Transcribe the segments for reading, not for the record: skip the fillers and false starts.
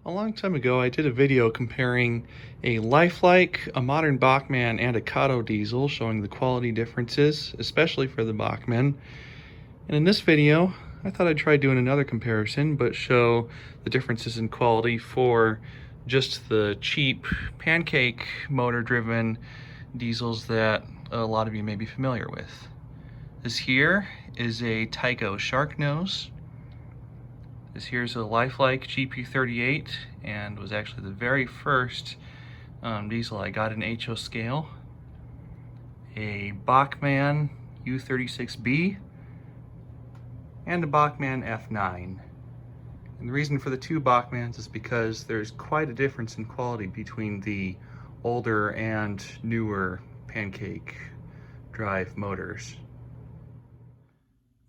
A long time ago, I did a video comparing a LifeLike, a modern Bachmann, and a Kato diesel, showing the quality differences, especially for the Bachmann. And in this video, I thought I'd try doing another comparison, but show the differences in quality for just the cheap pancake motor-driven diesels that a lot of you may be familiar with. This here is a Tyco Shark Nose. This here's a LifeLike GP38 and was actually the very first diesel I got in HO scale. A Bachmann U36B and a Bachmann F9. And the reason for the two Bachmanns is because there's quite a difference in quality between the older and newer pancake drive motors.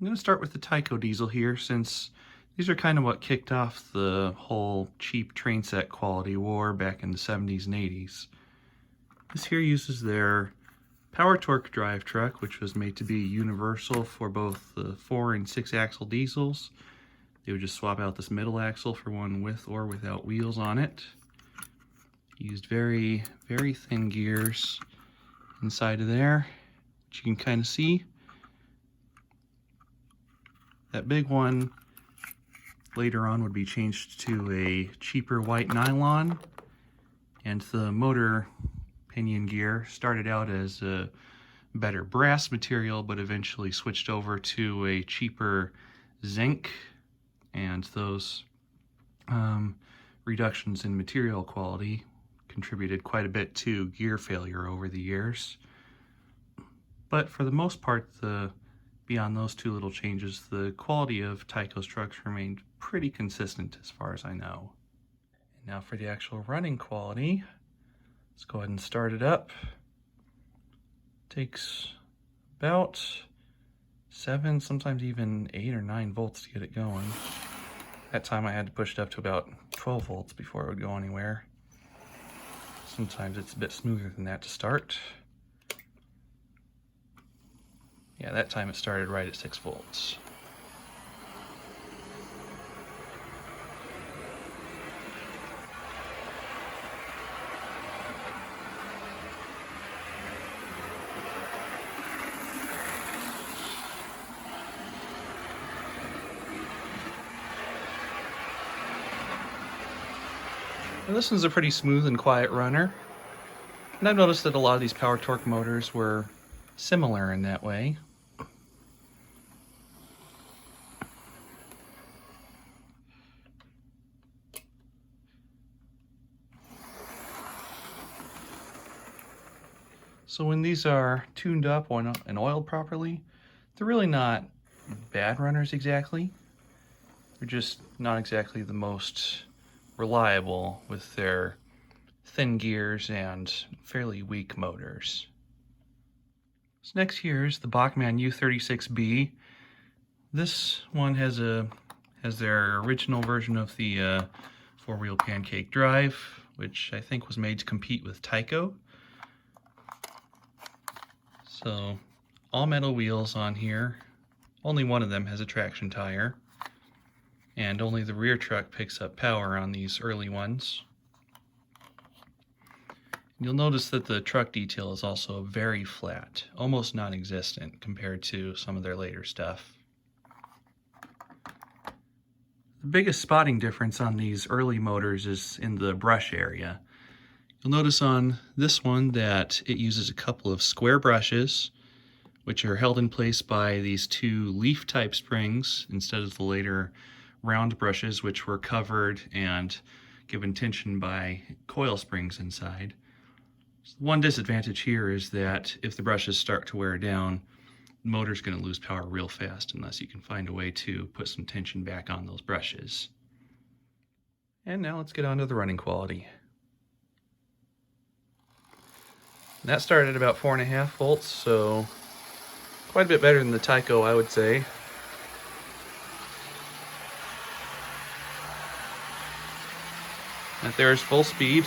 I'm going to start with the Tyco diesel here, since these are kind of what kicked off the whole cheap train set quality war back in the 70s and 80s. This here uses their power torque drive truck, which was made to be universal for both the 4 and 6 axle diesels. They would just swap out this middle axle for one with or without wheels on it. Used very, very thin gears inside of there, which you can kind of see. That big one later on would be changed to a cheaper white nylon, and the motor pinion gear started out as a better brass material, but eventually switched over to a cheaper zinc, and those reductions in material quality contributed quite a bit to gear failure over the years. But for the most part, beyond those two little changes, the quality of Tyco's trucks remained pretty consistent as far as I know. And now for the actual running quality, let's go ahead and start it up. Takes about 7, sometimes even 8 or 9 volts to get it going. That time I had to push it up to about 12 volts before it would go anywhere. Sometimes it's a bit smoother than that to start. Yeah, that time it started right at 6 volts. And this one's a pretty smooth and quiet runner. And I've noticed that a lot of these power torque motors were similar in that way. So when these are tuned up and oiled properly, they're really not bad runners exactly. They're just not exactly the most reliable with their thin gears and fairly weak motors. So next here is the Bachmann U36B. This one has their original version of the 4-wheel pancake drive, which I think was made to compete with Tyco. So all metal wheels on here. Only one of them has a traction tire, and only the rear truck picks up power on these early ones. You'll notice that the truck detail is also very flat, almost non-existent compared to some of their later stuff. The biggest spotting difference on these early motors is in the brush area. You'll notice on this one that it uses a couple of square brushes, which are held in place by these 2 leaf-type springs instead of the later round brushes, which were covered and given tension by coil springs inside. So one disadvantage here is that if the brushes start to wear down, the motor's going to lose power real fast unless you can find a way to put some tension back on those brushes. And now let's get on to the running quality. That started at about 4.5 volts, so quite a bit better than the Tyco, I would say. And there's full speed.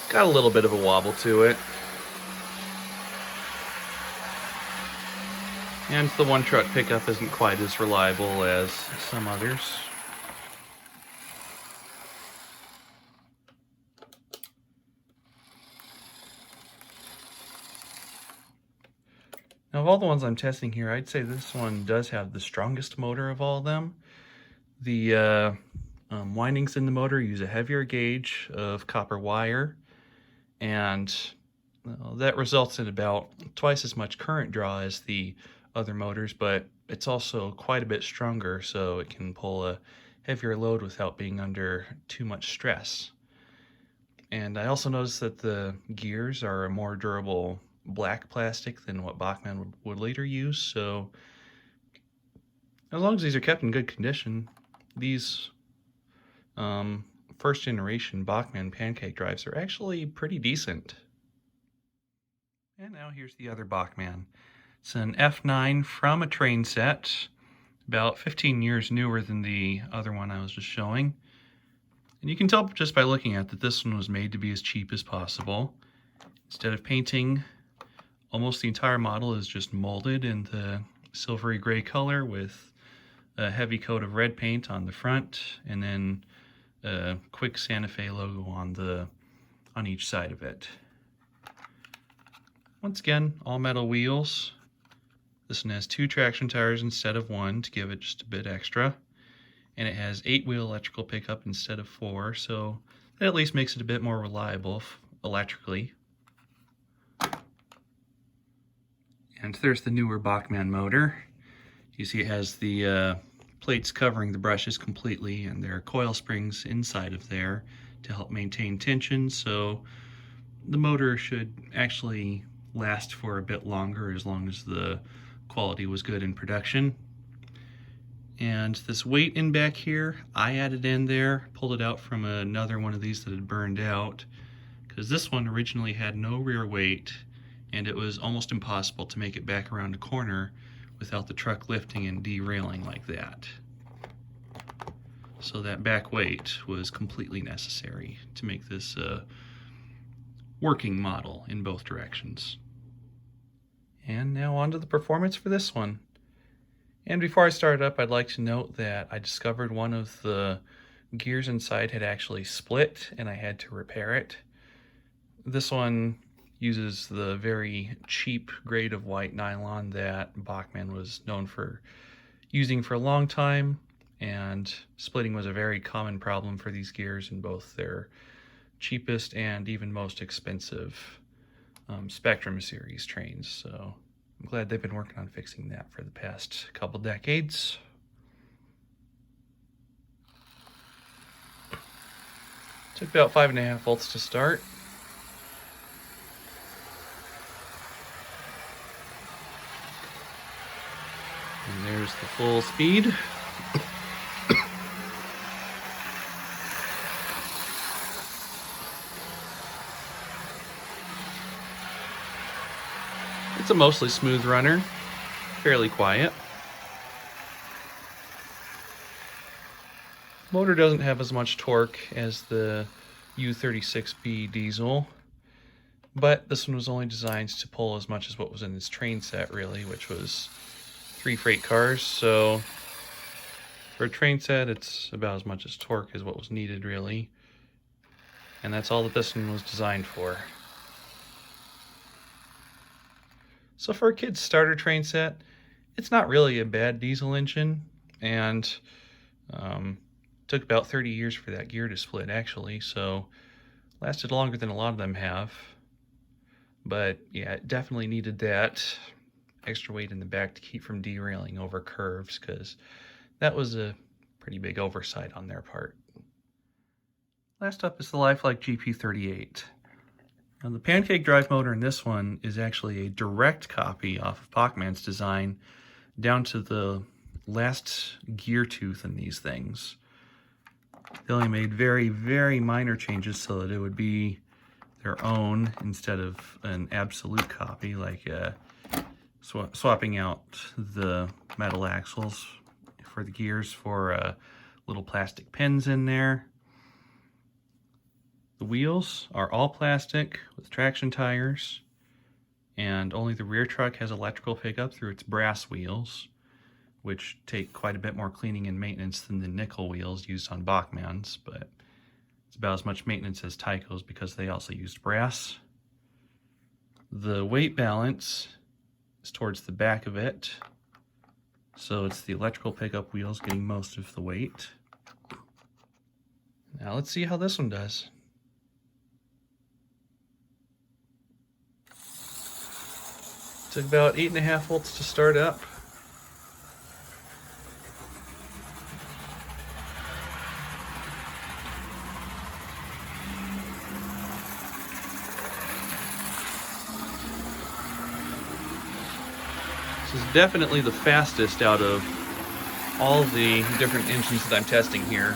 Got a little bit of a wobble to it. And the one truck pickup isn't quite as reliable as some others. Now, of all the ones I'm testing here, I'd say this one does have the strongest motor of all of them. The windings in the motor use a heavier gauge of copper wire, and that results in about twice as much current draw as the other motors, but it's also quite a bit stronger, so it can pull a heavier load without being under too much stress. And I also noticed that the gears are a more durable black plastic than what Bachmann would later use, so as long as these are kept in good condition, these first generation Bachmann pancake drives are actually pretty decent. And now here's the other Bachmann. It's an F9 from a train set, about 15 years newer than the other one I was just showing. And you can tell just by looking at that this one was made to be as cheap as possible. Instead of painting, almost the entire model is just molded in the silvery gray color with a heavy coat of red paint on the front, and then a quick Santa Fe logo on each side of it. Once again, all metal wheels. This one has 2 traction tires instead of 1 to give it just a bit extra. And it has 8-wheel electrical pickup instead of 4, so that at least makes it a bit more reliable electrically. And there's the newer Bachmann motor. You see it has the plates covering the brushes completely, and there are coil springs inside of there to help maintain tension, so the motor should actually last for a bit longer as long as the quality was good in production. And this weight in back here, I added in there, pulled it out from another one of these that had burned out, because this one originally had no rear weight, and it was almost impossible to make it back around a corner without the truck lifting and derailing like that. So that back weight was completely necessary to make this a working model in both directions. And now on to the performance for this one. And before I start up, I'd like to note that I discovered one of the gears inside had actually split, and I had to repair it. This one uses the very cheap grade of white nylon that Bachmann was known for using for a long time, and splitting was a very common problem for these gears in both their cheapest and even most expensive Spectrum series trains. So I'm glad they've been working on fixing that for the past couple decades. Took about 5.5 volts to start. And there's the full speed. It's a mostly smooth runner, fairly quiet. Motor doesn't have as much torque as the U36B diesel, but this one was only designed to pull as much as what was in this train set, really, which was 3 freight cars. So for a train set, it's about as much as torque as what was needed, really. And that's all that this one was designed for. So for a kid's starter train set, it's not really a bad diesel engine, and took about 30 years for that gear to split, actually, so lasted longer than a lot of them have. But yeah, it definitely needed that extra weight in the back to keep from derailing over curves, because that was a pretty big oversight on their part. Last up is the LifeLike GP38. Now, the pancake drive motor in this one is actually a direct copy off of Bachmann's design, down to the last gear tooth in these things. They only made very, very minor changes so that it would be their own instead of an absolute copy, like swapping out the metal axles for the gears for little plastic pins in there. The wheels are all plastic with traction tires, and only the rear truck has electrical pickup through its brass wheels, which take quite a bit more cleaning and maintenance than the nickel wheels used on Bachmann's, but it's about as much maintenance as Tyco's because they also used brass. The weight balance is towards the back of it. So it's the electrical pickup wheels getting most of the weight. Now let's see how this one does. Took about 8.5 volts to start up. This is definitely the fastest out of all the different engines that I'm testing here.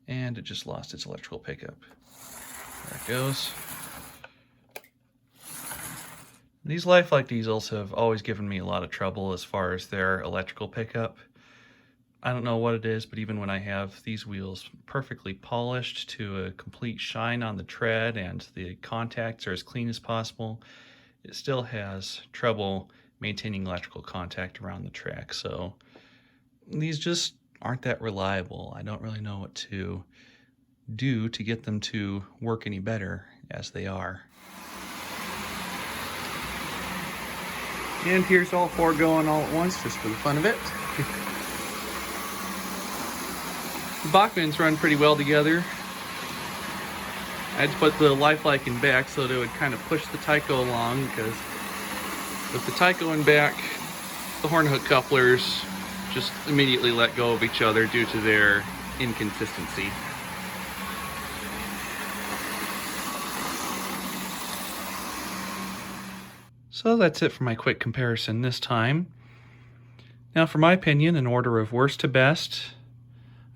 And it just lost its electrical pickup. There it goes. These LifeLike diesels have always given me a lot of trouble as far as their electrical pickup. I don't know what it is, but even when I have these wheels perfectly polished to a complete shine on the tread and the contacts are as clean as possible, it still has trouble maintaining electrical contact around the track. So these just aren't that reliable. I don't really know what to do to get them to work any better as they are. And here's all four going all at once, just for the fun of it. The Bachmanns run pretty well together. I had to put the LifeLike in back so that it would kind of push the Tyco along, because with the Tyco in back, the horn hook couplers just immediately let go of each other due to their inconsistency. So that's it for my quick comparison this time. Now for my opinion, in order of worst to best,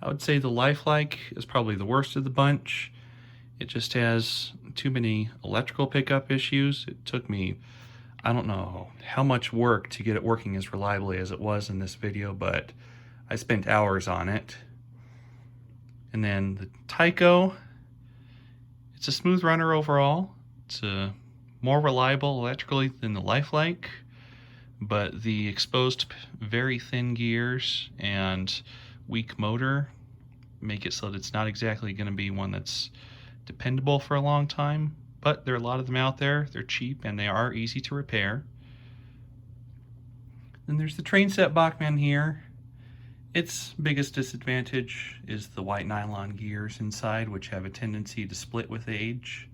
I would say the LifeLike is probably the worst of the bunch. It just has too many electrical pickup issues. It took me, I don't know how much work to get it working as reliably as it was in this video, but I spent hours on it. And then the Tyco, it's a smooth runner overall. It's more reliable electrically than the LifeLike, but the exposed very thin gears and weak motor make it so that it's not exactly going to be one that's dependable for a long time. But there are a lot of them out there. They're cheap and they are easy to repair. Then there's the train set Bachmann here. Its biggest disadvantage is the white nylon gears inside, which have a tendency to split with age.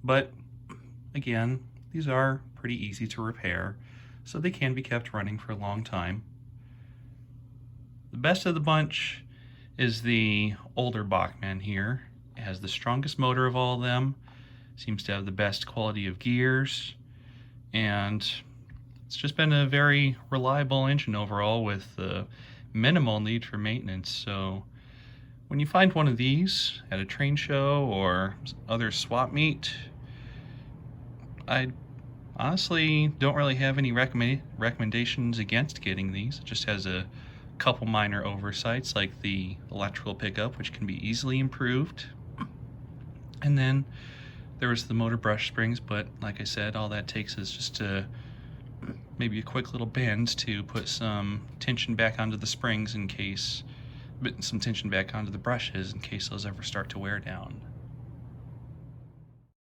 But again, these are pretty easy to repair, so they can be kept running for a long time. The best of the bunch is the older Bachmann here. It has the strongest motor of all of them, seems to have the best quality of gears, and it's just been a very reliable engine overall with minimal need for maintenance. So when you find one of these at a train show or other swap meet, I honestly don't really have any recommendations against getting these. It just has a couple minor oversights, like the electrical pickup, which can be easily improved. And then there was the motor brush springs, but like I said, all that takes is just maybe a quick little bend to put some tension back onto the springs in case, some tension back onto the brushes in case those ever start to wear down.